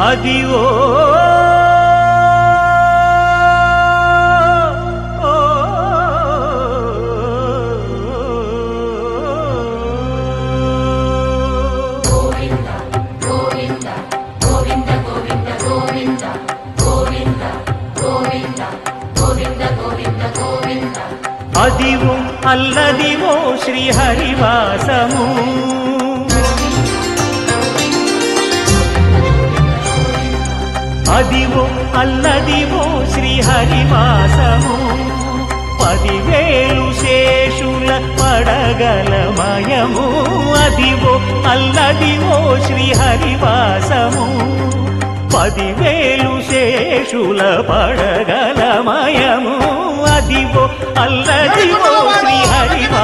Adivo Adivo Alladivo శ్రీహరివాసము Adivo Alladivo శ్రీహరివాసము 10,000 శేషుల పడగలమయము Adivo Alladivo శ్రీహరివాసము 10,000 శేషుల పడగలమయము Adivo Alladivo శ్రీహరివాసము